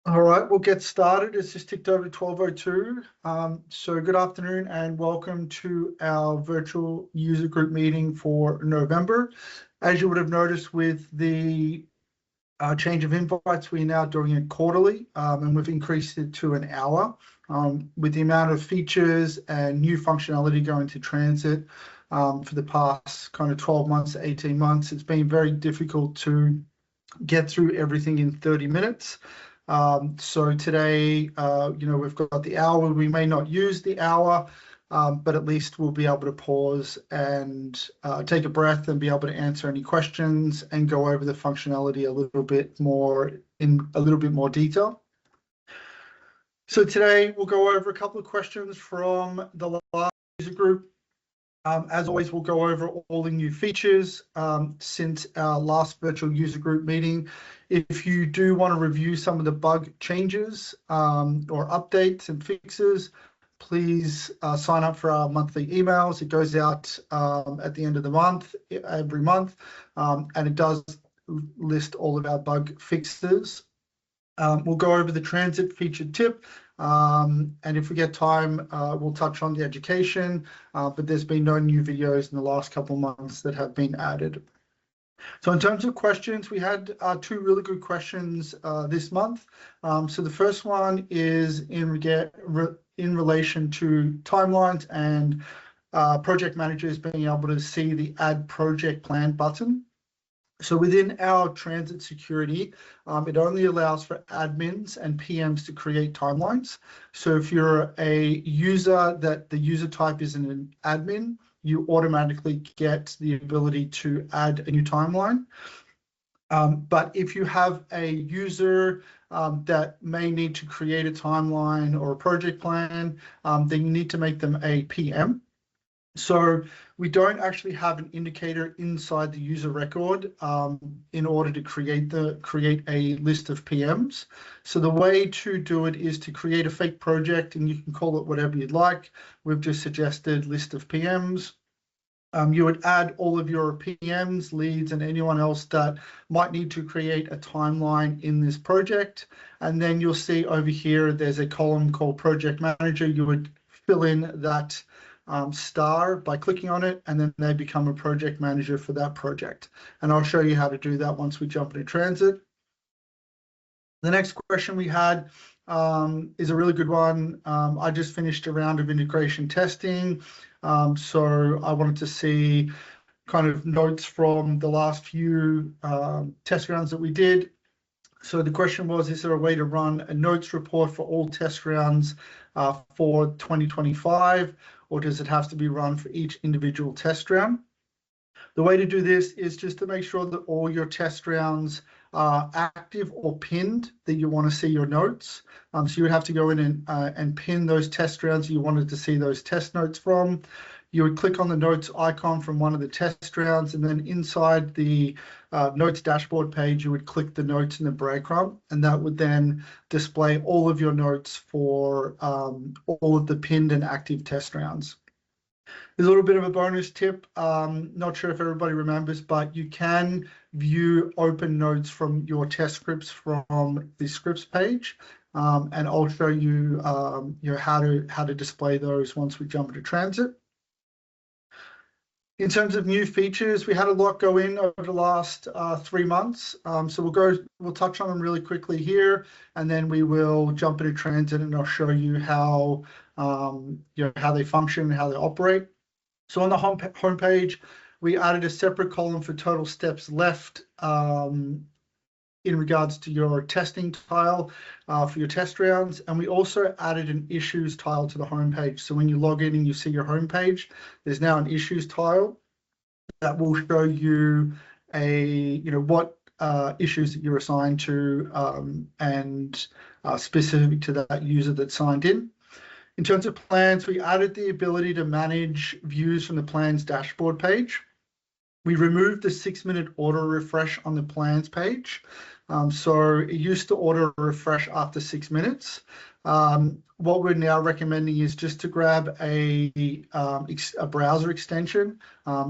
All right, we'll get started. It's just ticked over to 12:02. So good afternoon and welcome to our virtual user group meeting for November. As you would have noticed with the change of invites, we're now doing it quarterly, and we've increased it to an hour. With the amount of features and new functionality going to TransIT for the past kind of 12 months, 18 months, it's been very difficult to get through everything in 30 minutes. So today, we've got the hour. We may not use the hour, but at least we'll be able to pause and take a breath and be able to answer any questions and go over the functionality a little bit more in a little bit more detail. So today we'll go over a couple of questions from the last user group. As always, we'll go over all the new features since our last virtual user group meeting. If you do want to review some of the bug changes or updates and fixes, please sign up for our monthly emails. It goes out at the end of the month, every month, and it does list all of our bug fixes. We'll go over the TransIT featured tip. And if we get time, we'll touch on the education, but there's been no new videos in the last couple of months that have been added. So in terms of questions, we had two really good questions this month. So the first one is in relation to timelines and project managers being able to see the Add Project Plan button. So within our TransIT security, it only allows for admins and PMs to create timelines. So if you're a user that the user type is an admin, you automatically get the ability to add a new timeline. But if you have a user that may need to create a timeline or a project plan, then you need to make them a PM. So we don't actually have an indicator inside the user record in order to create a list of PMs. So the way to do it is to create a fake project, and you can call it whatever you'd like. We've just suggested list of PMs. You would add all of your PMs, leads, and anyone else that might need to create a timeline in this project. And then you'll see over here, there's a column called Project Manager. You would fill in that star by clicking on it, and then they become a project manager for that project. And I'll show you how to do that once we jump into TransIT. The next question we had is a really good one. I just finished a round of integration testing. So I wanted to see kind of notes from the last few test rounds that we did. So the question was, is there a way to run a notes report for all test rounds for 2025, or does it have to be run for each individual test round? The way to do this is just to make sure that all your test rounds are active or pinned, that you want to see your notes. So you would have to go in and pin those test rounds you wanted to see those test notes from. You would click on the notes icon from one of the test rounds, and then inside the notes dashboard page, you would click the notes in the breadcrumb, and that would then display all of your notes for all of the pinned and active test rounds. There's a little bit of a bonus tip. Not sure if everybody remembers, but you can view open notes from your test scripts from the scripts page, and I'll show you, how to display those once we jump into TransIT. In terms of new features, we had a lot go in over the last 3 months. So we'll touch on them really quickly here, and then we will jump into TransIT, and I'll show you how how they function, how they operate. So on the homepage, we added a separate column for total steps left in regards to your testing tile for your test rounds. And we also added an issues tile to the homepage. So when you log in and you see your homepage, there's now an issues tile that will show you what issues that you're assigned to and specific to that user that signed in. In terms of plans, we added the ability to manage views from the plans dashboard page. We removed the 6-minute auto refresh on the plans page. So it used to auto refresh after 6 minutes. What we're now recommending is just to grab a browser extension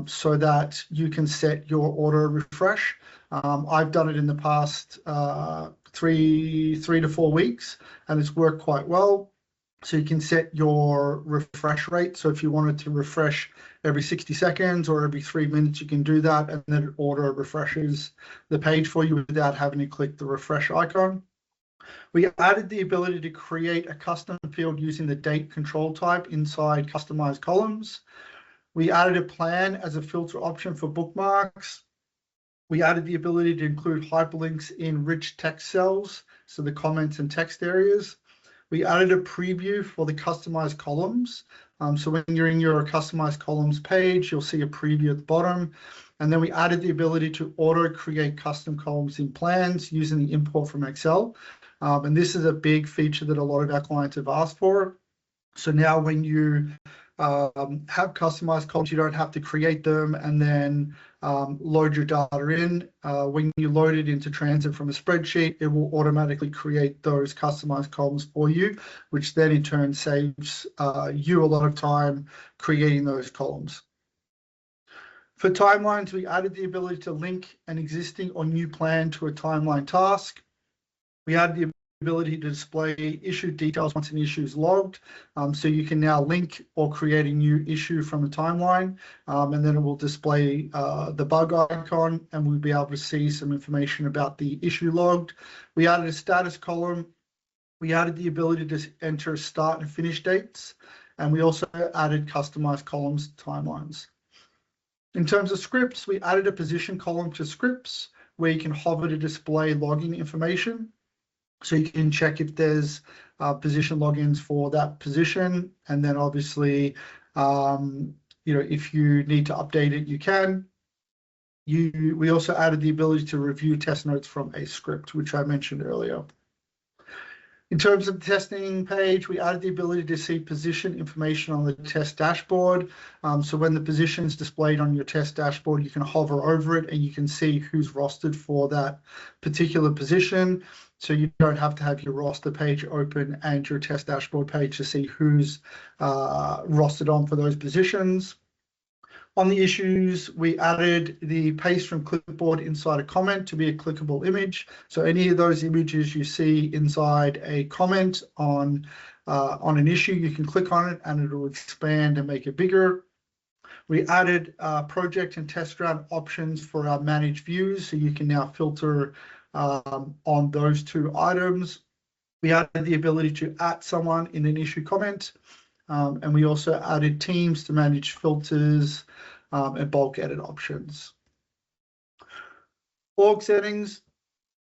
so that you can set your auto refresh. I've done it in the past 3 to 4 weeks, and it's worked quite well. So you can set your refresh rate. So if you wanted to refresh every 60 seconds or every 3 minutes, you can do that, and then it auto refreshes the page for you without having to click the refresh icon. We added the ability to create a custom field using the date control type inside customized columns. We added a plan as a filter option for bookmarks. We added the ability to include hyperlinks in rich text cells, so the comments and text areas. We added a preview for the customized columns. So when you're in your customized columns page, you'll see a preview at the bottom. And then we added the ability to auto create custom columns in plans using the import from Excel. And this is a big feature that a lot of our clients have asked for. So now when you have customized columns, you don't have to create them and then load your data in. When you load it into TransIT from a spreadsheet, it will automatically create those customized columns for you, which then in turn saves you a lot of time creating those columns. For timelines, we added the ability to link an existing or new plan to a timeline task. We added the ability to display issue details once an issue is logged. So you can now link or create a new issue from the timeline, and then it will display the bug icon, and we'll be able to see some information about the issue logged. We added a status column. We added the ability to enter start and finish dates, and we also added customized columns timelines. In terms of scripts, we added a position column to scripts where you can hover to display login information. So you can check if there's position logins for that position. And then obviously, if you need to update it, you can. We also added the ability to review test notes from a script, which I mentioned earlier. In terms of the testing page, we added the ability to see position information on the test dashboard. So when the position is displayed on your test dashboard, you can hover over it and you can see who's rostered for that particular position. So you don't have to have your roster page open and your test dashboard page to see who's rostered on for those positions. On the issues, we added the paste from clipboard inside a comment to be a clickable image. So any of those images you see inside a comment on an issue, you can click on it and it will expand and make it bigger. We added project and test round options for our managed views, so you can now filter on those two items. We added the ability to add someone in an issue comment. And we also added teams to manage filters and bulk edit options. Org settings,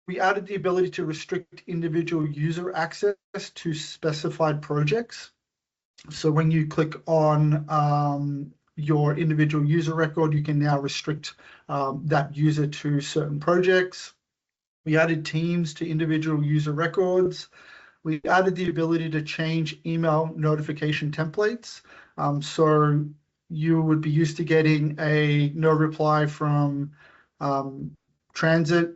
we added the ability to restrict individual user access to specified projects. So when you click on your individual user record, you can now restrict that user to certain projects. We added teams to individual user records. We added the ability to change email notification templates. So you would be used to getting a no reply from TransIT.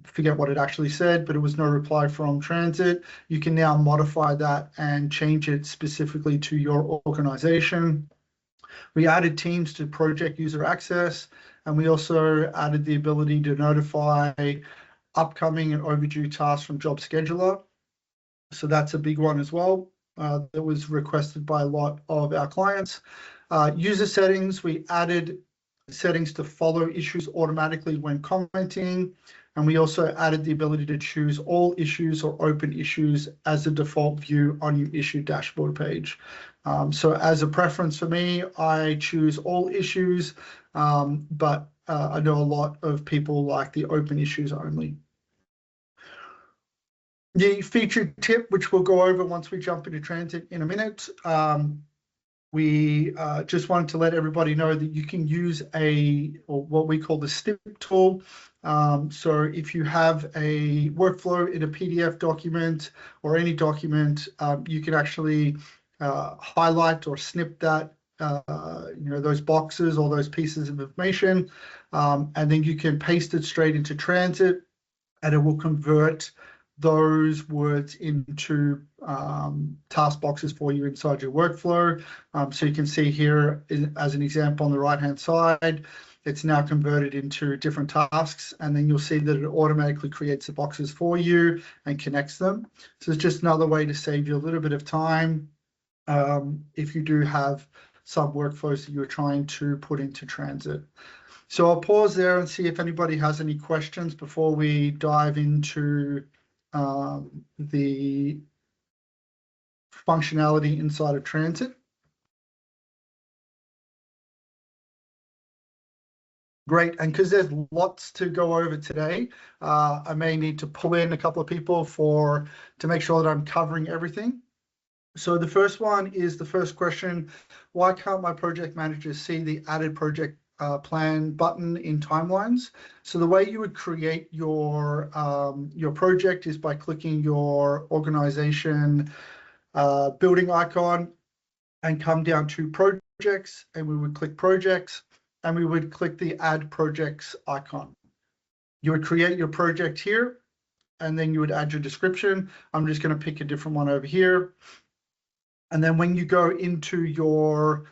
Forget what it actually said, but it was no reply from TransIT. You can now modify that and change it specifically to your organization. We added teams to project user access, and we also added the ability to notify upcoming and overdue tasks from Job Scheduler. So that's a big one as well. That was requested by a lot of our clients. User settings, we added settings to follow issues automatically when commenting. And we also added the ability to choose all issues or open issues as a default view on your issue dashboard page. So as a preference for me, I choose all issues, but I know a lot of people like the open issues only. The featured tip, which we'll go over once we jump into TransIT in a minute, we just wanted to let everybody know that you can use or what we call the snip tool. So if you have a workflow in a PDF document or any document, you can actually highlight or snip that, those boxes or those pieces of information, and then you can paste it straight into TransIT, and it will convert those words into task boxes for you inside your workflow. So you can see here, as an example on the right-hand side, it's now converted into different tasks, and then you'll see that it automatically creates the boxes for you and connects them. So it's just another way to save you a little bit of time if you do have some workflows that you're trying to put into TransIT. So I'll pause there and see if anybody has any questions before we dive into the functionality inside of TransIT. Great, and because there's lots to go over today, I may need to pull in a couple of people to make sure that I'm covering everything. So the first one is the first question: why can't my project managers see the added project plan button in timelines? So the way you would create your project is by clicking your organization building icon and come down to projects, and we would click projects, and we would click the add projects icon. You would create your project here, and then you would add your description. I'm just going to pick a different one over here. And then when you go into your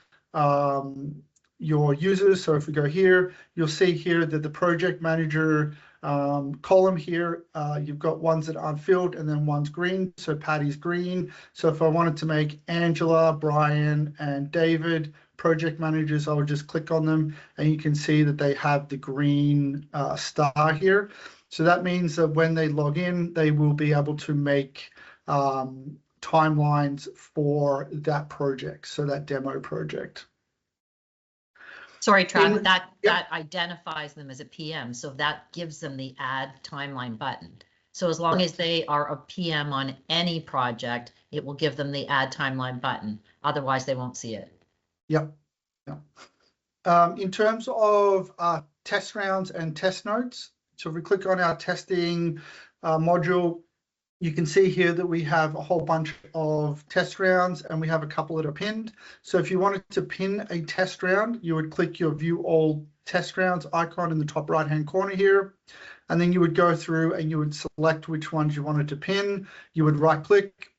users, so if we go here, you'll see here that the project manager column here, you've got ones that aren't filled and then one's green. So Patty's green. So if I wanted to make Angela, Brian, and David project managers, I would just click on them, and you can see that they have the green star here. So that means that when they log in, they will be able to make timelines for that project, so that demo project. Sorry, Trav, that identifies them as a PM, so that gives them the add timeline button. So as long as they are a PM on any project, it will give them the add timeline button. Otherwise, they won't see it. Yep. In terms of test rounds and test notes, so if we click on our testing module, you can see here that we have a whole bunch of test rounds, and we have a couple that are pinned. So if you wanted to pin a test round, you would click your view all test rounds icon in the top right hand corner here, and then you would go through and you would select which ones you wanted to pin. You would right click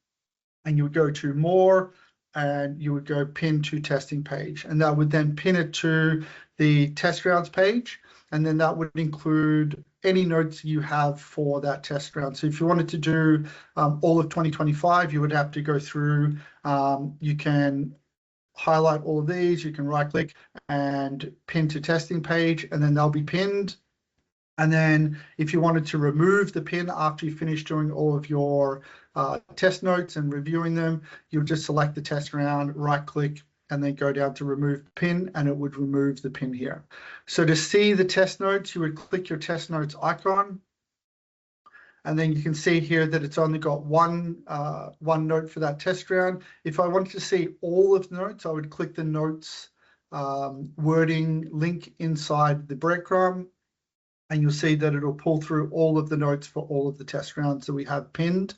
and you would go to more, and you would go pin to testing page, and that would then pin it to the test rounds page, and then that would include any notes you have for that test round. So if you wanted to do all of 2025, you would have to go through, you can highlight all of these, you can right click and pin to testing page, and then they'll be pinned. And then if you wanted to remove the pin after you finish doing all of your test notes and reviewing them, you would just select the test round, right click, and then go down to remove pin, and it would remove the pin here. So to see the test notes, you would click your test notes icon, and then you can see here that it's only got one note for that test round. If I wanted to see all of the notes, I would click the notes wording link inside the breadcrumb, and you'll see that it'll pull through all of the notes for all of the test rounds that we have pinned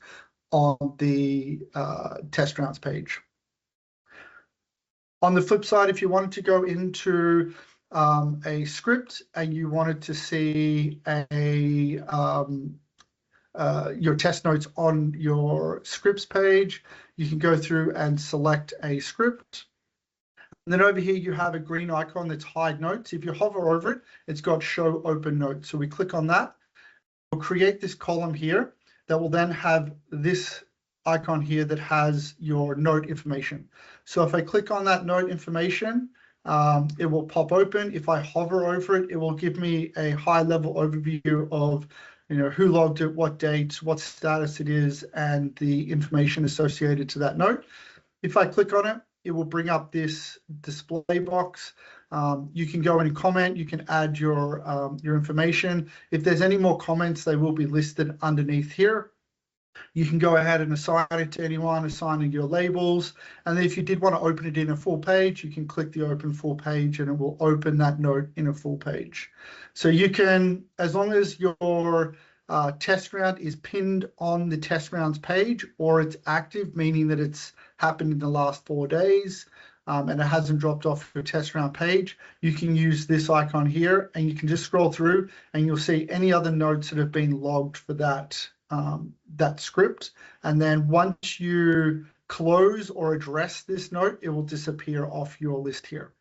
on the test rounds page. On the flip side, if you wanted to go into a script and you wanted to see your test notes on your scripts page, you can go through and select a script. And then over here, you have a green icon that's hide notes. If you hover over it, it's got show open notes. So we click on that. We'll create this column here that will then have this icon here that has your note information. So if I click on that note information, it will pop open. If I hover over it, it will give me a high level overview of who logged it, what date, what status it is, and the information associated to that note. If I click on it, it will bring up this display box. You can go in and comment. You can add your information. If there's any more comments, they will be listed underneath here. You can go ahead and assign it to anyone, assigning your labels. And then if you did want to open it in a full page, you can click the open full page, and it will open that note in a full page. So you can, as long as your test round is pinned on the test rounds page, or it's active, meaning that it's happened in the last 4 days, and it hasn't dropped off your test round page, you can use this icon here, and you can just scroll through and you'll see any other notes that have been logged for that script. And then once you close or address this note, it will disappear off your list here.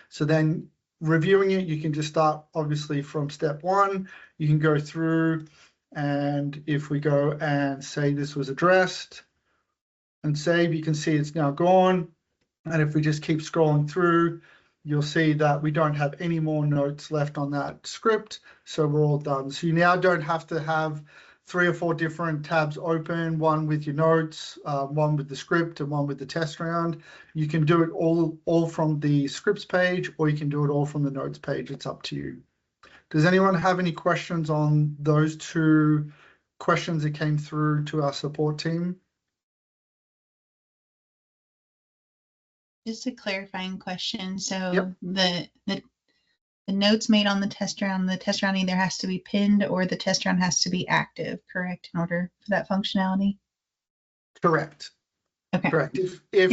So then reviewing it, you can just start obviously from step 1. You can go through, and if we go and say this was addressed and save, you can see it's now gone. And if we just keep scrolling through, you'll see that we don't have any more notes left on that script. So we're all done. So you now don't have to have 3 or 4 different tabs open, one with your notes, one with the script, and one with the test round. You can do it all from the scripts page, or you can do it all from the notes page. It's up to you. Does anyone have any questions on those 2 questions that came through to our support team? Just a clarifying question. So Yep. the notes made on the test round either has to be pinned or the test round has to be active, correct, in order for that functionality? Correct. Okay. Correct. If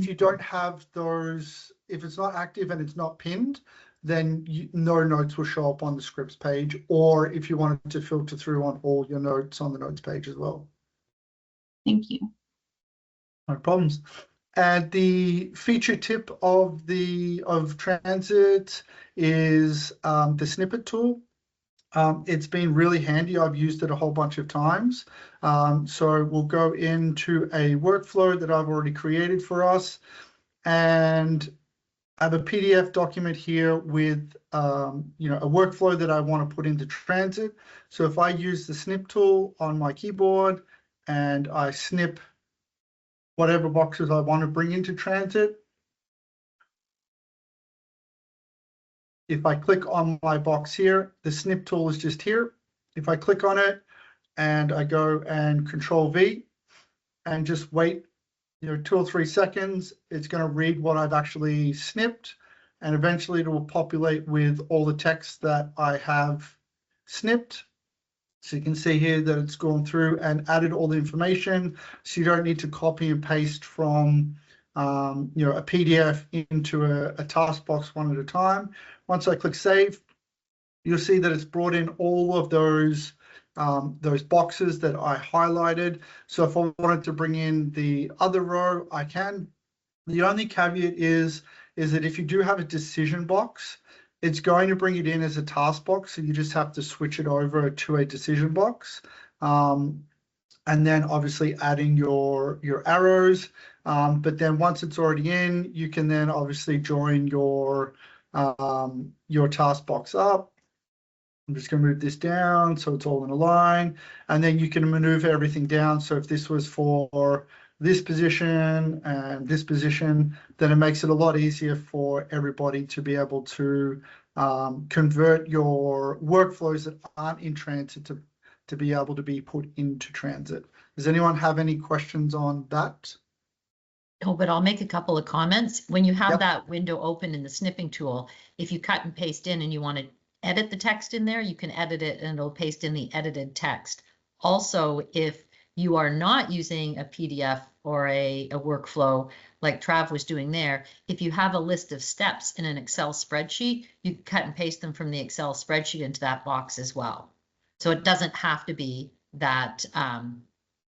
you don't have those, if it's not active and it's not pinned, then no notes will show up on the scripts page, or if you wanted to filter through on all your notes on the notes page as well. Thank you. No problems. And the feature tip of TransIT is the snippet tool. It's been really handy. I've used it a whole bunch of times. So we'll go into a workflow that I've already created for us, and I have a PDF document here with a workflow that I want to put into TransIT. So if I use the snip tool on my keyboard and I snip whatever boxes I want to bring into TransIT. If I click on my box here, the snip tool is just here. If I click on it and I go and Control V and just wait 2 or 3 seconds, it's going to read what I've actually snipped, and eventually it will populate with all the text that I have snipped. So you can see here that it's gone through and added all the information. So you don't need to copy and paste from a PDF into a task box one at a time. Once I click save, you'll see that it's brought in all of those boxes that I highlighted. So if I wanted to bring in the other row, I can. The only caveat is that if you do have a decision box, it's going to bring it in as a task box, so you just have to switch it over to a decision box. And then obviously adding your arrows. But then once it's already in, you can then obviously join your task box up. I'm just going to move this down so it's all in a line, and then you can maneuver everything down. So if this was for this position and this position, then it makes it a lot easier for everybody to be able to convert your workflows that aren't in TransIT to be able to be put into TransIT. Does anyone have any questions on that? No, but I'll make a couple of comments. When you have Yep. that window open in the snipping tool, if you cut and paste in and you want to edit the text in there, you can edit it and it'll paste in the edited text. Also, if you are not using a PDF or a workflow like Trav was doing there, if you have a list of steps in an Excel spreadsheet, you can cut and paste them from the Excel spreadsheet into that box as well. So it doesn't have to be that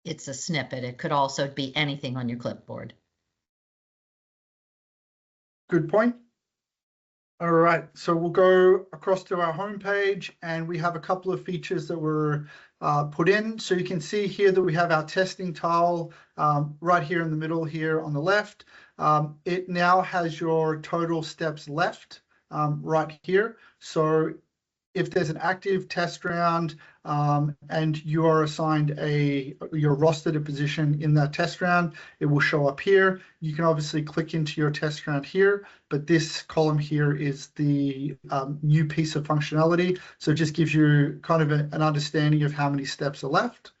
it's a snippet. It could also be anything on your clipboard. Good point. All right, so we'll go across to our home page, and we have a couple of features that were put in. So you can see here that we have our testing tile right here in the middle here on the left. It now has your total steps left right here. So if there's an active test round and you are assigned you're rostered a position in that test round, it will show up here. You can obviously click into your test round here, but this column here is the new piece of functionality. So it just gives you kind of an understanding of how many steps are left.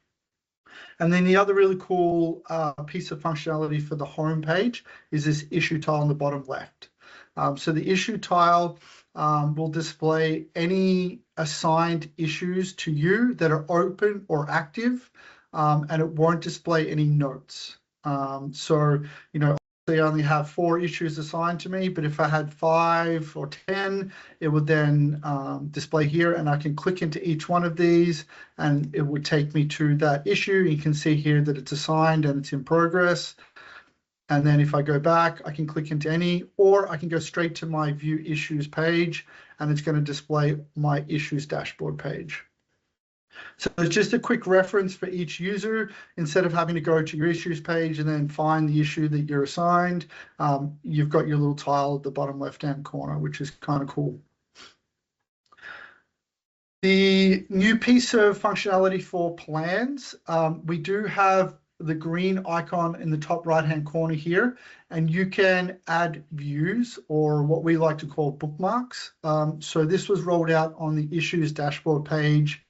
And then the other really cool piece of functionality for the home page is this issue tile on the bottom left. So the issue tile will display any assigned issues to you that are open or active, and it won't display any notes. So, they only have 4 issues assigned to me, but if I had 5 or 10, it would then display here, and I can click into each one of these and it would take me to that issue. You can see here that it's assigned and it's in progress. And then if I go back, I can click into any, or I can go straight to my view issues page, and it's going to display my issues dashboard page. So it's just a quick reference for each user. Instead of having to go to your issues page and then find the issue that you're assigned, you've got your little tile at the bottom left-hand corner, which is kind of cool. The new piece of functionality for plans, we do have the green icon in the top right-hand corner here, and you can add views, or what we like to call bookmarks. So this was rolled out on the issues dashboard page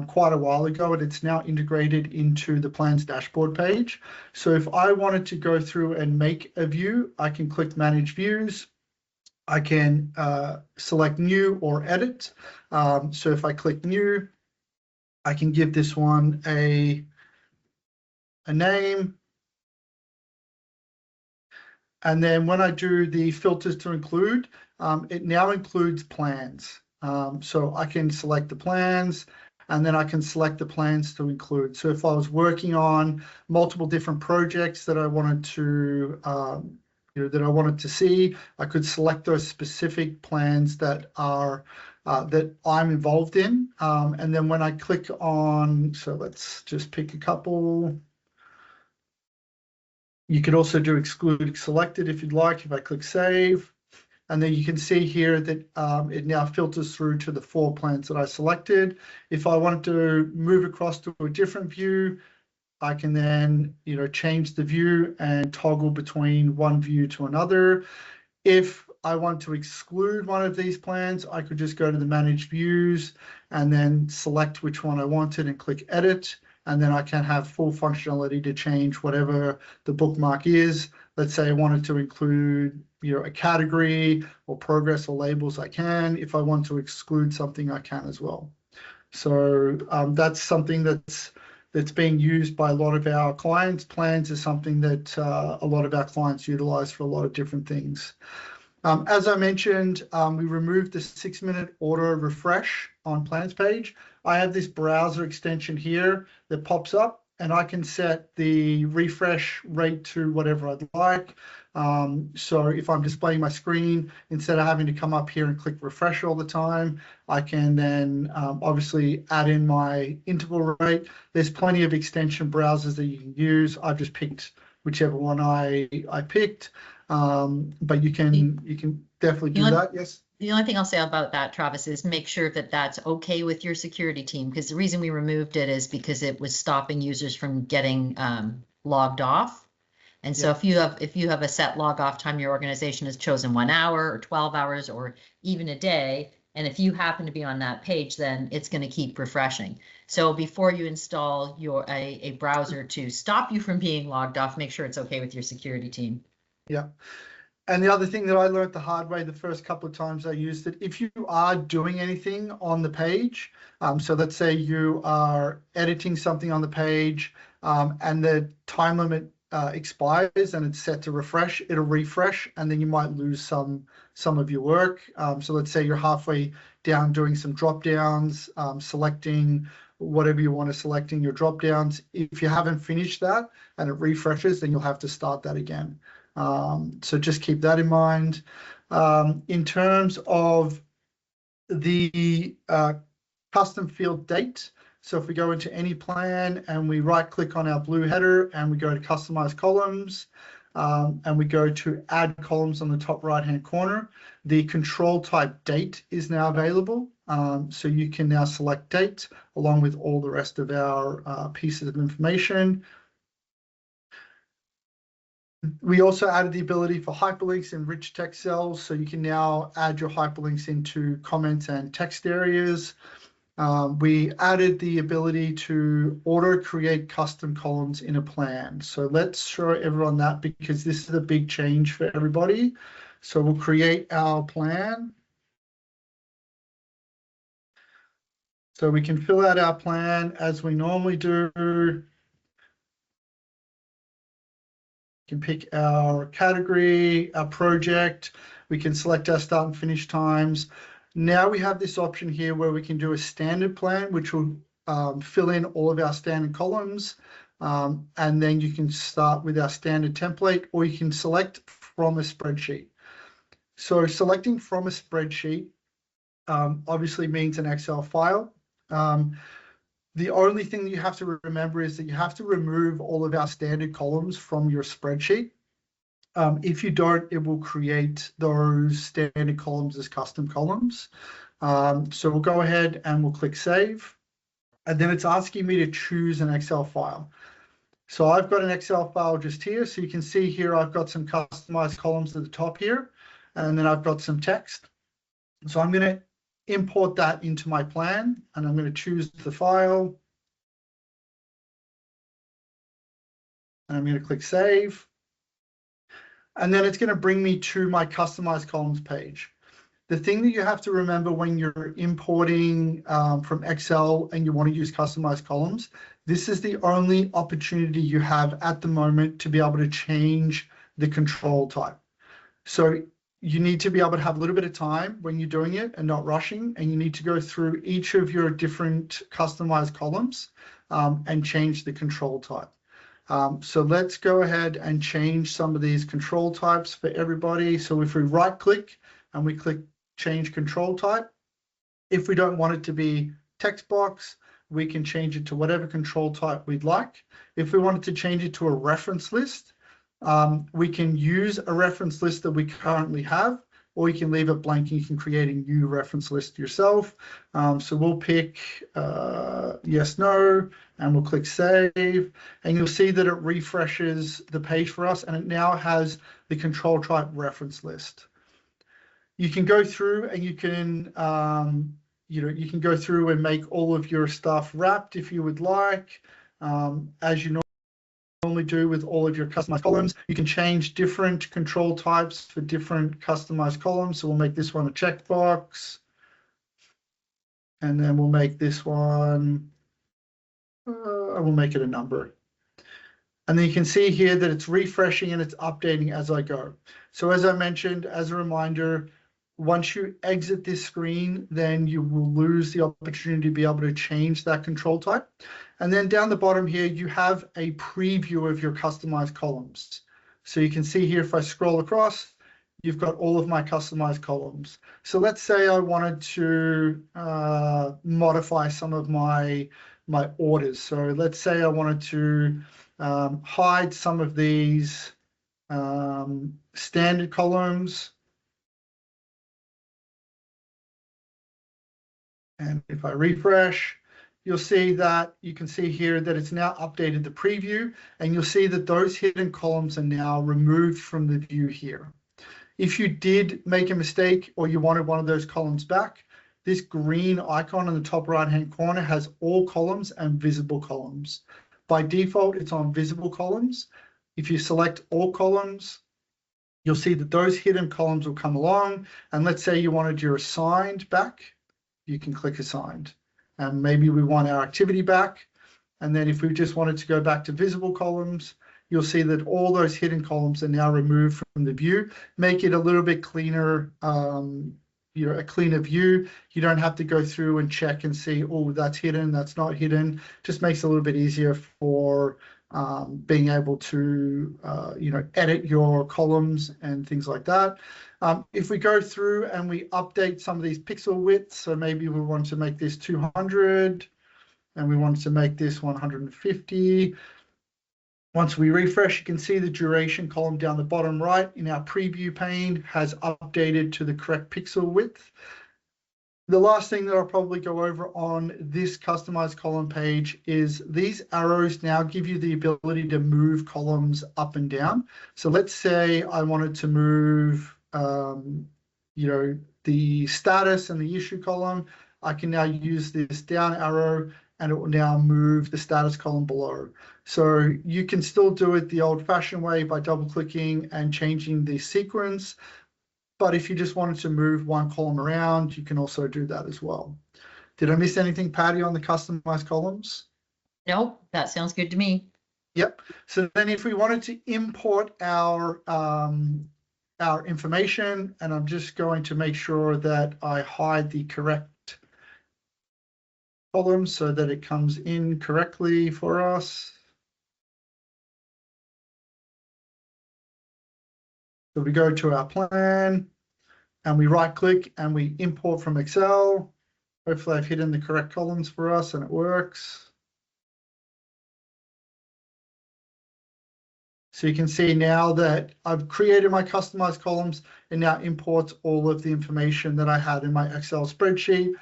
quite a while ago, and it's now integrated into the plans dashboard page. So if I wanted to go through and make a view, I can click manage views. I can select new or edit. So if I click new, I can give this one a name. And then when I do the filters to include, it now includes plans. So I can select the plans, and then I can select the plans to include. So if I was working on multiple different projects that I wanted to that I wanted to see, I could select those specific plans that are that I'm involved in. And then when I click on, so let's just pick a couple. You could also do exclude selected if you'd like, if I click save. And then you can see here that it now filters through to the 4 plans that I selected. If I wanted to move across to a different view, I can then, change the view and toggle between one view to another. If I want to exclude one of these plans, I could just go to the manage views and then select which one I wanted and click edit. And then I can have full functionality to change whatever the bookmark is. Let's say I wanted to include, a category or progress or labels, I can. If I want to exclude something, I can as well. So that's something that's being used by a lot of our clients. Plans is something that a lot of our clients utilize for a lot of different things. As I mentioned, we removed the 6-minute auto refresh on plans page. I have this browser extension here that pops up, and I can set the refresh rate to whatever I'd like. So if I'm displaying my screen, instead of having to come up here and click refresh all the time, I can then obviously add in my interval rate. There's plenty of extension browsers that you can use. I've just picked whichever one I picked, but you can definitely do that. Yes. The only thing I'll say about that, Travis, is make sure that that's okay with your security team, because the reason we removed it is because it was stopping users from getting logged off. And so if you have a set log off time, your organization has chosen 1 hour or 12 hours or even a day, and if you happen to be on that page, then it's going to keep refreshing. So before you install a browser to stop you from being logged off, make sure it's okay with your security team. Yeah. And the other thing that I learned the hard way the first couple of times I used it, if you are doing anything on the page, so let's say you are editing something on the page and the time limit expires and it's set to refresh, it'll refresh, and then you might lose some of your work. So let's say you're halfway down doing some drop downs, selecting whatever you want to select in your drop downs. If you haven't finished that and it refreshes, then you'll have to start that again. So just keep that in mind. In terms of the custom field date, so if we go into any plan and we right click on our blue header and we go to customize columns and we go to add columns on the top right hand corner, the control type date is now available. So you can now select date along with all the rest of our pieces of information. We also added the ability for hyperlinks in rich text cells, so you can now add your hyperlinks into comments and text areas. We added the ability to auto-create custom columns in a plan. So let's show everyone that, because this is a big change for everybody. So we'll create our plan. So we can fill out our plan as we normally do. Can pick our category, our project. We can select our start and finish times. Now we have this option here where we can do a standard plan, which will fill in all of our standard columns. And then you can start with our standard template, or you can select from a spreadsheet. So selecting from a spreadsheet obviously means an Excel file. The only thing that you have to remember is that you have to remove all of our standard columns from your spreadsheet. If you don't, it will create those standard columns as custom columns. So we'll go ahead and we'll click Save. And then it's asking me to choose an Excel file. So I've got an Excel file just here. So you can see here, I've got some customized columns at the top here, and then I've got some text. So I'm going to import that into my plan, and I'm going to choose the file. And I'm going to click Save. And then it's going to bring me to my customized columns page. The thing that you have to remember when you're importing from Excel and you want to use customized columns, this is the only opportunity you have at the moment to be able to change the control type. So you need to be able to have a little bit of time when you're doing it and not rushing, and you need to go through each of your different customized columns and change the control type. So let's go ahead and change some of these control types for everybody. So if we right click and we click change control type, if we don't want it to be text box, we can change it to whatever control type we'd like. If we wanted to change it to a reference list, we can use a reference list that we currently have, or you can leave it blank and you can create a new reference list yourself. So we'll pick yes, no, and we'll click Save, and you'll see that it refreshes the page for us, and it now has the control type reference list. You can go through and you can, you can go through and make all of your stuff wrapped if you would like, as you normally do with all of your customized columns. You can change different control types for different customized columns. So we'll make this one a checkbox, and then we'll make this one, we'll make it a number. And then you can see here that it's refreshing and it's updating as I go. So as I mentioned, as a reminder, once you exit this screen, then you will lose the opportunity to be able to change that control type. And then down the bottom here, you have a preview of your customized columns. So you can see here, if I scroll across, you've got all of my customized columns. So let's say I wanted to modify some of my orders. So let's say I wanted to hide some of these standard columns. And if I refresh, you'll see that you can see here that it's now updated the preview, and you'll see that those hidden columns are now removed from the view here. If you did make a mistake or you wanted one of those columns back, this green icon in the top right-hand corner has all columns and visible columns. By default, it's on visible columns. If you select all columns, you'll see that those hidden columns will come along. And let's say you wanted your assigned back, you can click assigned. And maybe we want our activity back. And then if we just wanted to go back to visible columns, you'll see that all those hidden columns are now removed from the view. Make it a little bit cleaner, a cleaner view. You don't have to go through and check and see, oh, that's hidden, that's not hidden. Just makes it a little bit easier for being able to, edit your columns and things like that. If we go through and we update some of these pixel widths, so maybe we want to make this 200 and we want to make this 150. Once we refresh, you can see the duration column down the bottom right in our preview pane has updated to the correct pixel width. The last thing that I'll probably go over on this customized column page is these arrows now give you the ability to move columns up and down. So let's say I wanted to move, the status and the issue column. I can now use this down arrow and it will now move the status column below. So you can still do it the old-fashioned way by double-clicking and changing the sequence. But if you just wanted to move one column around, you can also do that as well. Did I miss anything, Patty, on the customized columns? Nope, that sounds good to me. Yep. So then if we wanted to import our information, and I'm just going to make sure that I hide the correct column so that it comes in correctly for us. So we go to our plan and we right click and we import from Excel. Hopefully I've hidden the correct columns for us and it works. So you can see now that I've created my customized columns and now imports all of the information that I had in my Excel spreadsheet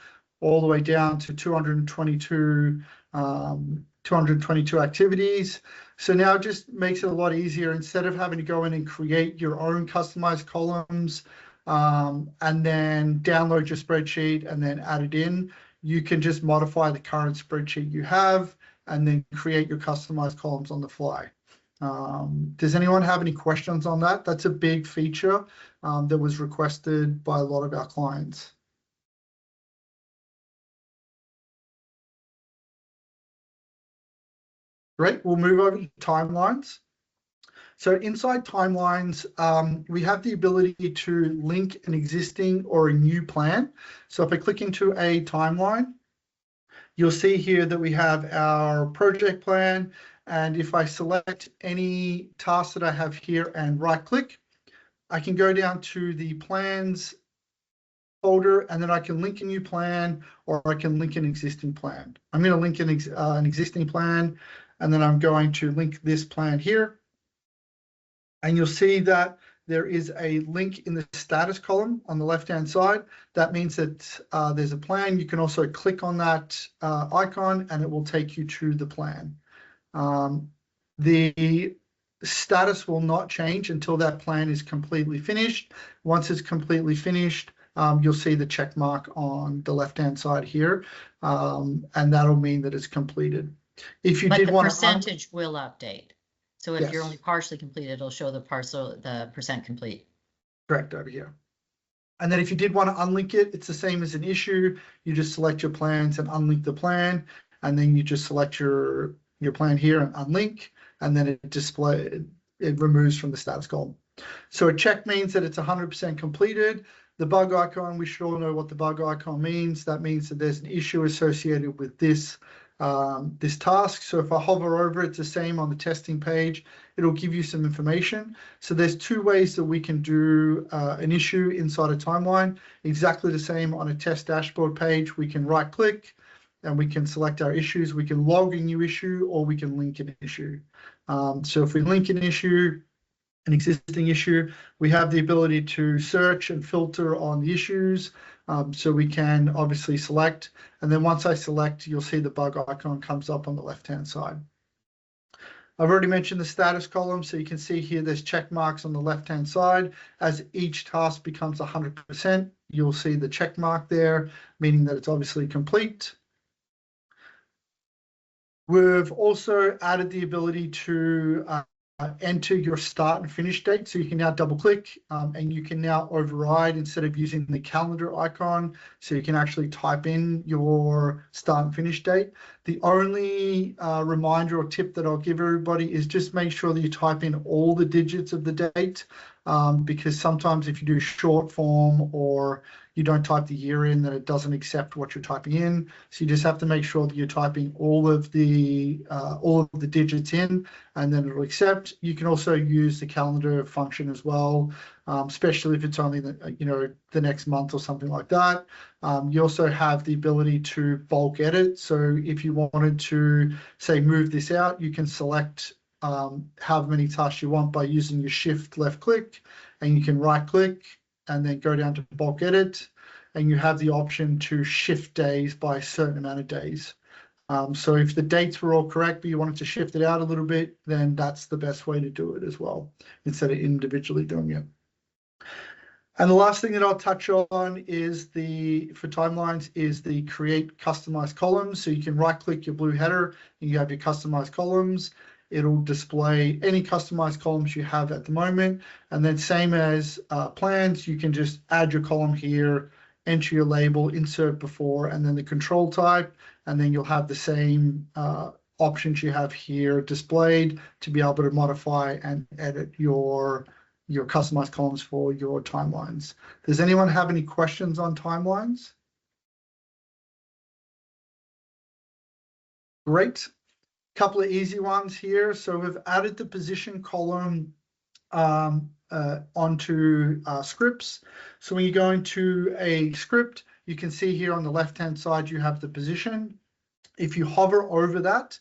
all the way down to 222 activities. So now it just makes it a lot easier instead of having to go in and create your own customized columns and then download your spreadsheet and then add it in. You can just modify the current spreadsheet you have and then create your customized columns on the fly. Does anyone have any questions on that? That's a big feature that was requested by a lot of our clients. Great, we'll move over to timelines. So inside timelines, we have the ability to link an existing or a new plan. So if I click into a timeline, you'll see here that we have our project plan. And if I select any task that I have here and right click, I can go down to the plans folder and then I can link a new plan or I can link an existing plan. I'm going to link an existing plan and then I'm going to link this plan here. And you'll see that there is a link in the status column on the left-hand side. That means that there's a plan. You can also click on that icon and it will take you to the plan. The status will not change until that plan is completely finished. Once it's completely finished, you'll see the check mark on the left-hand side here, and that'll mean that it's completed. If you did want to, the percentage will update. So if you're Yes. only partially completed, it'll show the percent complete. Correct, over here. And then if you did want to unlink it, it's the same as an issue. You just select your plans and unlink the plan, and then you just select your plan here and unlink, and then it removes from the status column. So a check means that it's 100% completed. The bug icon, we should all know what the bug icon means. That means that there's an issue associated with this task. So if I hover over it, it's the same on the testing page. It'll give you some information. So there's two ways that we can do an issue inside a timeline. Exactly the same on a test dashboard page. We can right click and we can select our issues. We can log a new issue or we can link an issue. So if we link an issue, an existing issue, we have the ability to search and filter on the issues. So we can obviously select, and then once I select, you'll see the bug icon comes up on the left-hand side. I've already mentioned the status column, so you can see here there's check marks on the left-hand side. As each task becomes 100%, you'll see the check mark there, meaning that it's obviously complete. We've also added the ability to enter your start and finish date. So you can now double click and you can now override instead of using the calendar icon. So you can actually type in your start and finish date. The only reminder or tip that I'll give everybody is just make sure that you type in all the digits of the date because sometimes if you do short form or you don't type the year in, then it doesn't accept what you're typing in. So you just have to make sure that you're typing all of the digits in, and then it'll accept. You can also use the calendar function as well, especially if it's only the next month or something like that. You also have the ability to bulk edit. So if you wanted to say move this out, you can select how many tasks you want by using your shift left click, and you can right click and then go down to bulk edit, and you have the option to shift days by a certain amount of days. So if the dates were all correct, but you wanted to shift it out a little bit, then that's the best way to do it as well, instead of individually doing it. And the last thing that I'll touch on is for timelines is the create customized columns. So you can right click your blue header and you have your customized columns. It'll display any customized columns you have at the moment. And then same as plans, you can just add your column here, enter your label, insert before, and then the control type. And then you'll have the same options you have here displayed to be able to modify and edit your customized columns for your timelines. Does anyone have any questions on timelines? Great. Couple of easy ones here. So we've added the position column onto scripts. So when you go into a script, you can see here on the left-hand side, you have the position. If you hover over that,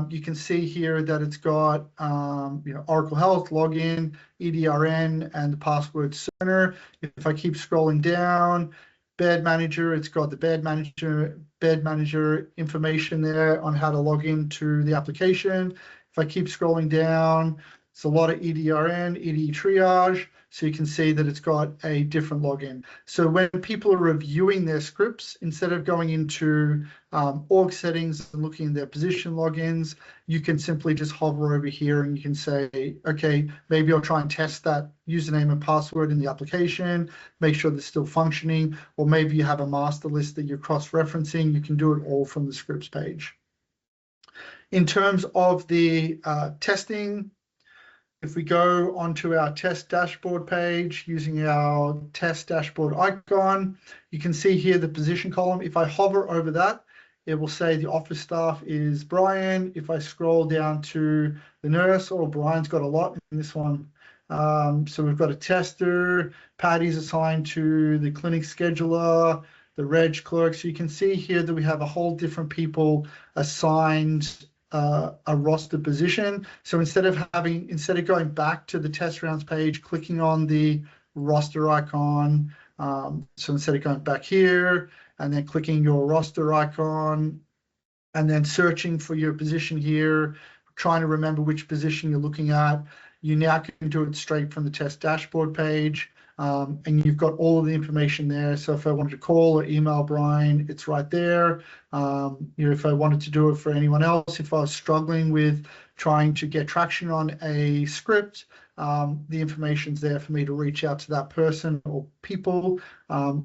you can see here that it's got Oracle Health, login, EDRN, and the password center. If I keep scrolling down, bed manager, it's got the bed manager information there on how to log into the application. If I keep scrolling down, it's a lot of EDRN, ED triage, so you can see that it's got a different login. So when people are reviewing their scripts, instead of going into org settings and looking at their position logins, you can simply just hover over here and you can say, okay, maybe I'll try and test that username and password in the application, make sure they're still functioning, or maybe you have a master list that you're cross-referencing. You can do it all from the scripts page. In terms of the testing, if we go onto our test dashboard page using our test dashboard icon, you can see here the position column. If I hover over that, it will say the office staff is Brian. If I scroll down to the nurse, Brian's got a lot in this one. So we've got a tester, Patty's assigned to the clinic scheduler, the reg clerk. So you can see here that we have a whole different people assigned a roster position. So instead of going back to the test rounds page, clicking on the roster icon, so instead of going back here and then clicking your roster icon and then searching for your position here, trying to remember which position you're looking at, you now can do it straight from the test dashboard page. And you've got all of the information there. So if I wanted to call or email Brian, it's right there. If I wanted to do it for anyone else, if I was struggling with trying to get traction on a script, the information's there for me to reach out to that person or people,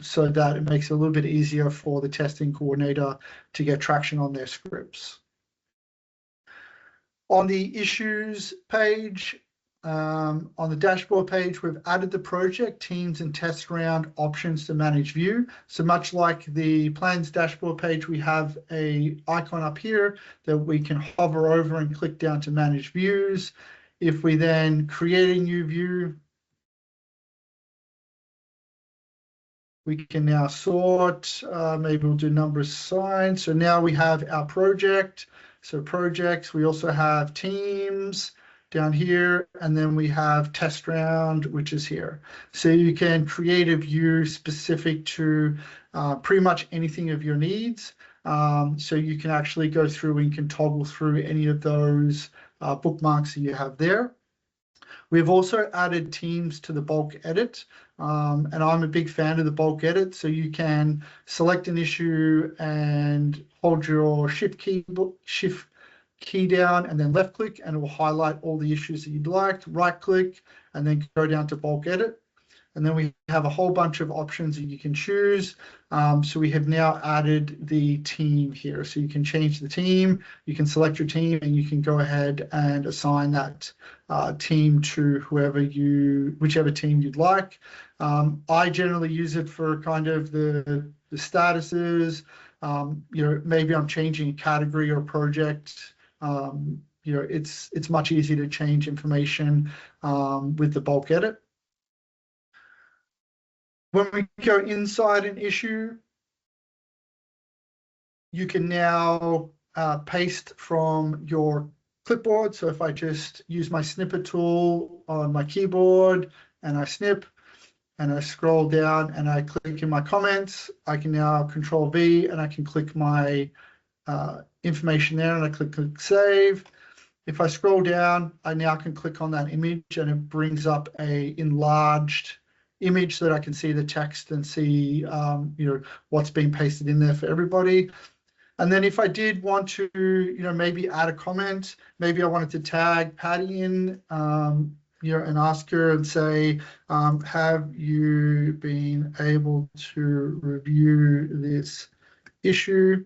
so that it makes it a little bit easier for the testing coordinator to get traction on their scripts. On the issues page, on the dashboard page, we've added the project, teams, and test round options to manage view. So much like the plans dashboard page, we have a icon up here that we can hover over and click down to manage views. If we then create a new view, we can now sort, maybe we'll do number assigned. So now we have our project. So projects, we also have teams down here, and then we have test round, which is here. So you can create a view specific to pretty much anything of your needs. So you can actually go through and you can toggle through any of those bookmarks that you have there. We've also added teams to the bulk edit, and I'm a big fan of the bulk edit. So you can select an issue and hold your shift key down and then left click, and it will highlight all the issues that you'd like. Right click and then go down to bulk edit. And then we have a whole bunch of options that you can choose. So we have now added the team here. So you can change the team, you can select your team, and you can go ahead and assign that team to whichever team you'd like. I generally use it for kind of the statuses. Maybe I'm changing a category or a project. It's much easier to change information with the bulk edit. When we go inside an issue, you can now paste from your clipboard. So if I just use my snippet tool on my keyboard and I snip and I scroll down and I click in my comments, I can now Control V and I can click my information there and I click save. If I scroll down, I now can click on that image and it brings up a enlarged image so that I can see the text and see what's being pasted in there for everybody. And then if I did want to maybe add a comment, maybe I wanted to tag Patty in and ask her and say, have you been able to review this issue?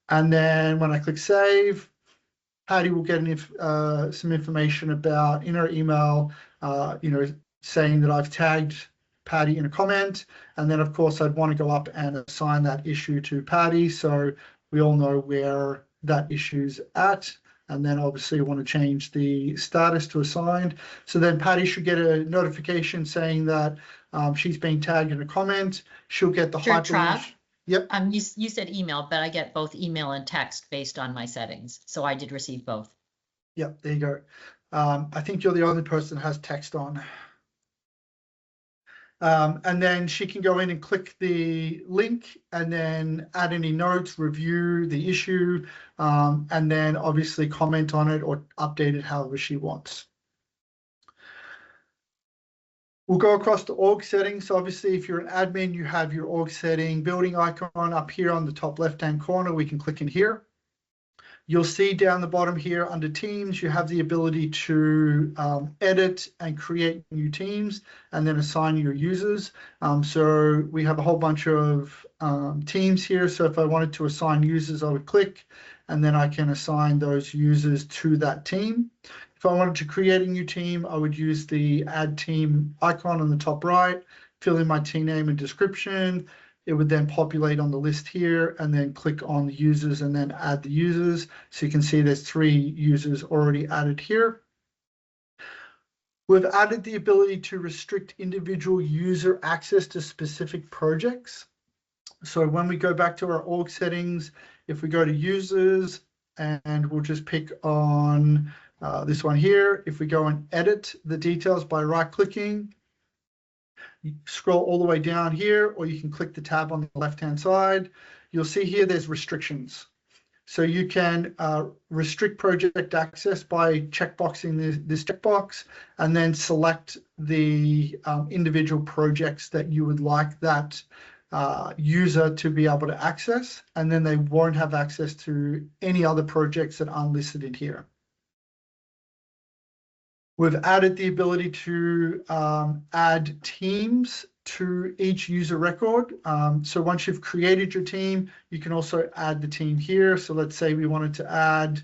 And then when I click save, Patty will get some information about in her email, saying that I've tagged Patty in a comment. And then of course I'd want to go up and assign that issue to Patty, so we all know where that issue's at. and then obviously you want to change the status to assigned. So then Patty should get a notification saying that she's being tagged in a comment. She'll get the Sure, hyperlink. Trav. Yep. You said email, but I get both email and text based on my settings. So I did receive both. Yep, there you go. I think you're the only person that has text on. And then she can go in and click the link and then add any notes, review the issue, and then obviously comment on it or update it however she wants. We'll go across to org settings. So obviously, if you're an admin, you have your org setting building icon up here on the top left-hand corner. We can click in here. You'll see down the bottom here under teams, you have the ability to edit and create new teams and then assign your users. So we have a whole bunch of teams here. So if I wanted to assign users, I would click and then I can assign those users to that team. If I wanted to create a new team, I would use the add team icon on the top right, fill in my team name and description. It would then populate on the list here and then click on the users and then add the users. So you can see there's 3 users already added here. We've added the ability to restrict individual user access to specific projects. So when we go back to our org settings, if we go to users and we'll just pick on this one here, if we go and edit the details by right clicking, you scroll all the way down here, or you can click the tab on the left-hand side. You'll see here there's restrictions. So you can restrict project access by checkboxing this checkbox and then select the individual projects that you would like that user to be able to access, and then they won't have access to any other projects that aren't listed in here. We've added the ability to add teams to each user record. So once you've created your team, you can also add the team here. So let's say we wanted to add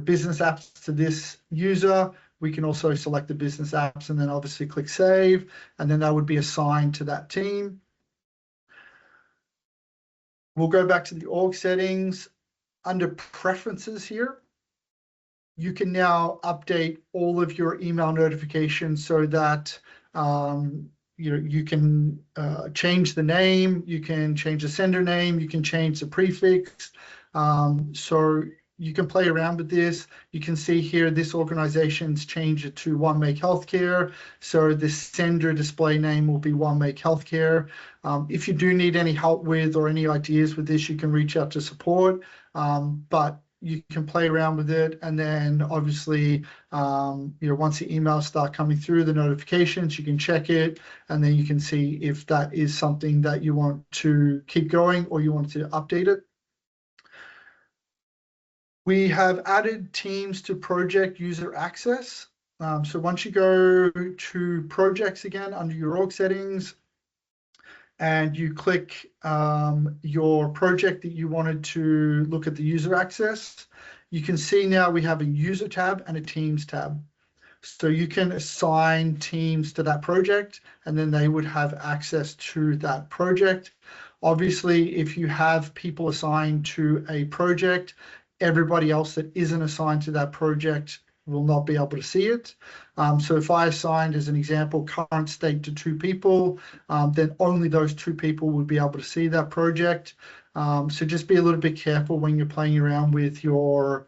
business apps to this user. We can also select the business apps and then obviously click save, and then that would be assigned to that team. We'll go back to the org settings. Under preferences here, you can now update all of your email notifications so that you can change the name, you can change the sender name, you can change the prefix. So you can play around with this. You can see here this organization's changed it to One Make Healthcare. So the sender display name will be One Make Healthcare. If you do need any help with or any ideas with this, you can reach out to support. But you can play around with it, and then obviously once the emails start coming through, the notifications, you can check it, and then you can see if that is something that you want to keep going or you want to update it. We have added teams to project user access. So once you go to projects again under your org settings, and you click your project that you wanted to look at the user access, you can see now we have a user tab and a teams tab. So you can assign teams to that project, and then they would have access to that project. Obviously, if you have people assigned to a project, everybody else that isn't assigned to that project will not be able to see it. So if I assigned, as an example, current state to 2 people, then only those 2 people would be able to see that project. So just be a little bit careful when you're playing around with your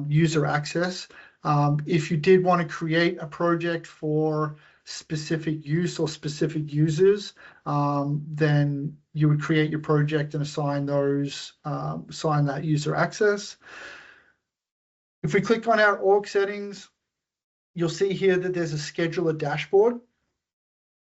user access. If you did want to create a project for specific use or specific users, then you would create your project and assign that user access. If we click on our org settings, you'll see here that there's a scheduler dashboard.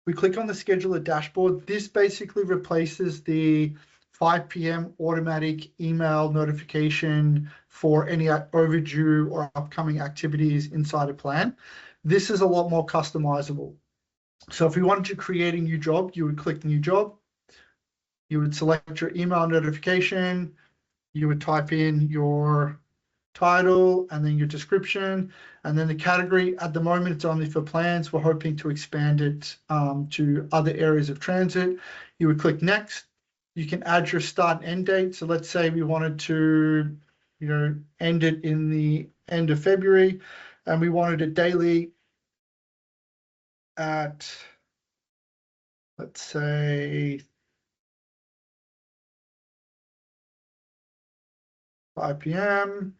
We click on the scheduler dashboard. This basically replaces the 5 p.m. automatic email notification for any overdue or upcoming activities inside a plan. This is a lot more customizable. So if you wanted to create a new job, you would click new job. You would select your email notification. You would type in your title and then your description, and then the category. At the moment, it's only for plans. We're hoping to expand it to other areas of transit. You would click next. You can add your start and end date. So let's say we wanted to ended in the end of February, and we wanted it daily at, let's say, 5 p.m.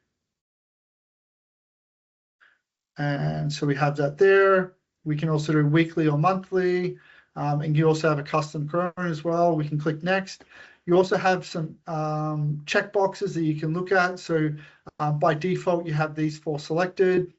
And so we have that there. We can also do weekly or monthly. And you also have a custom cron as well. We can click next. You also have some check boxes that you can look at. So by default, you have these 4 selected.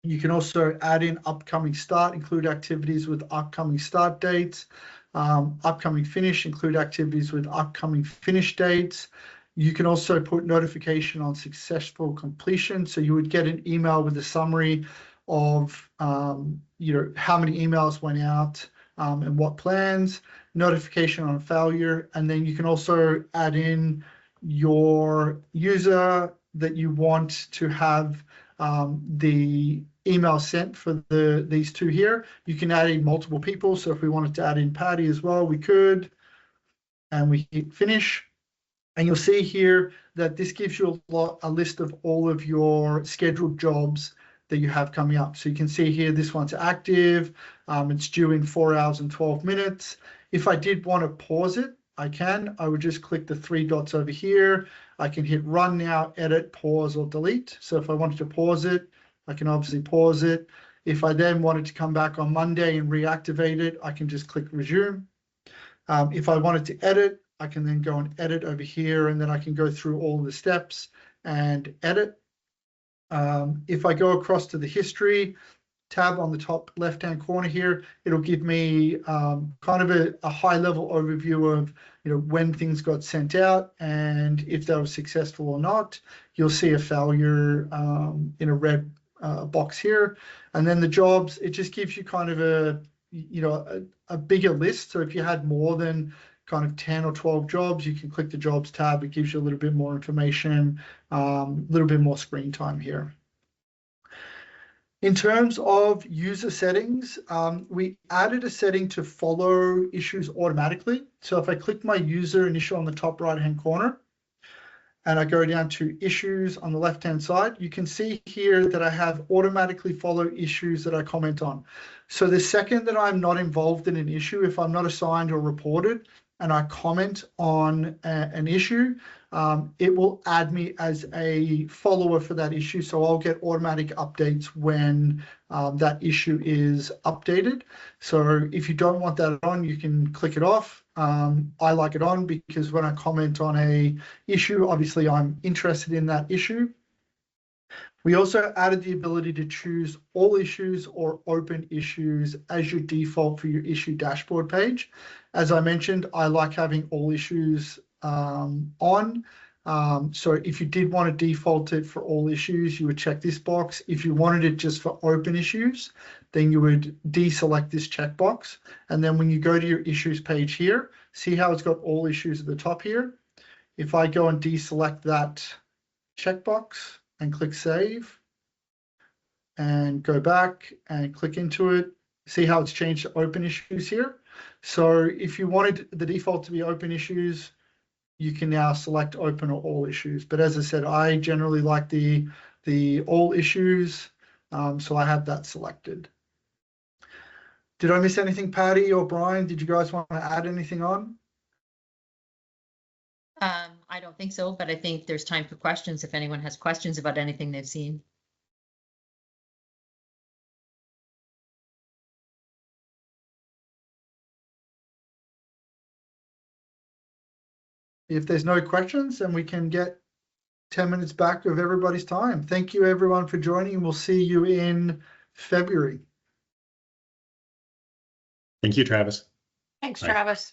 You can also add in upcoming start, include activities with upcoming start dates. Upcoming finish, include activities with upcoming finish dates. You can also put notification on successful completion. So you would get an email with a summary of how many emails went out and what plans, notification on failure, and then you can also add in your user that you want to have the email sent for these 2 here. You can add in multiple people. So if we wanted to add in Patty as well, we could, and we hit finish. And you'll see here that this gives you a list of all of your scheduled jobs that you have coming up. So you can see here, this one's active. It's due in 4 hours and 12 minutes. If I did want to pause it, I can. I would just click the 3 dots over here. I can hit run now, edit, pause, or delete. So if I wanted to pause it, I can obviously pause it. If I then wanted to come back on Monday and reactivate it, I can just click resume. If I wanted to edit, I can then go and edit over here, and then I can go through all the steps and edit. If I go across to the history tab on the top left-hand corner here, it'll give me kind of a high-level overview of when things got sent out and if they were successful or not. You'll see a failure in a red box here, and then the jobs. It just gives you kind of a bigger list. So if you had more than kind of 10 or 12 jobs, you can click the jobs tab. It gives you a little bit more information, a little bit more screen time here. In terms of user settings, we added a setting to follow issues automatically. So if I click my user initial on the top right-hand corner, and I go down to issues on the left-hand side, you can see here that I have automatically follow issues that I comment on. So the second that I'm not involved in an issue, if I'm not assigned or reported, and I comment on an issue, it will add me as a follower for that issue. So I'll get automatic updates when that issue is updated. So if you don't want that on, you can click it off. I like it on because when I comment on a issue, obviously I'm interested in that issue. We also added the ability to choose all issues or open issues as your default for your issue dashboard page. As I mentioned, I like having all issues on. So if you did want to default it for all issues, you would check this box. If you wanted it just for open issues, then you would deselect this checkbox. And then when you go to your issues page here, see how it's got all issues at the top here? If I go and deselect that checkbox and click save and go back and click into it, see how it's changed to open issues here. So if you wanted the default to be open issues, you can now select open or all issues. But as I said, I generally like the all issues, so I have that selected. Did I miss anything, Patty or Brian? Did you guys want to add anything on? I don't think so, but I think there's time for questions if anyone has questions about anything they've seen. If there's no questions, then we can get 10 minutes back of everybody's time. Thank you, everyone, for joining, and we'll see you in February. Thank you, Travis. Thanks, Bye. Travis.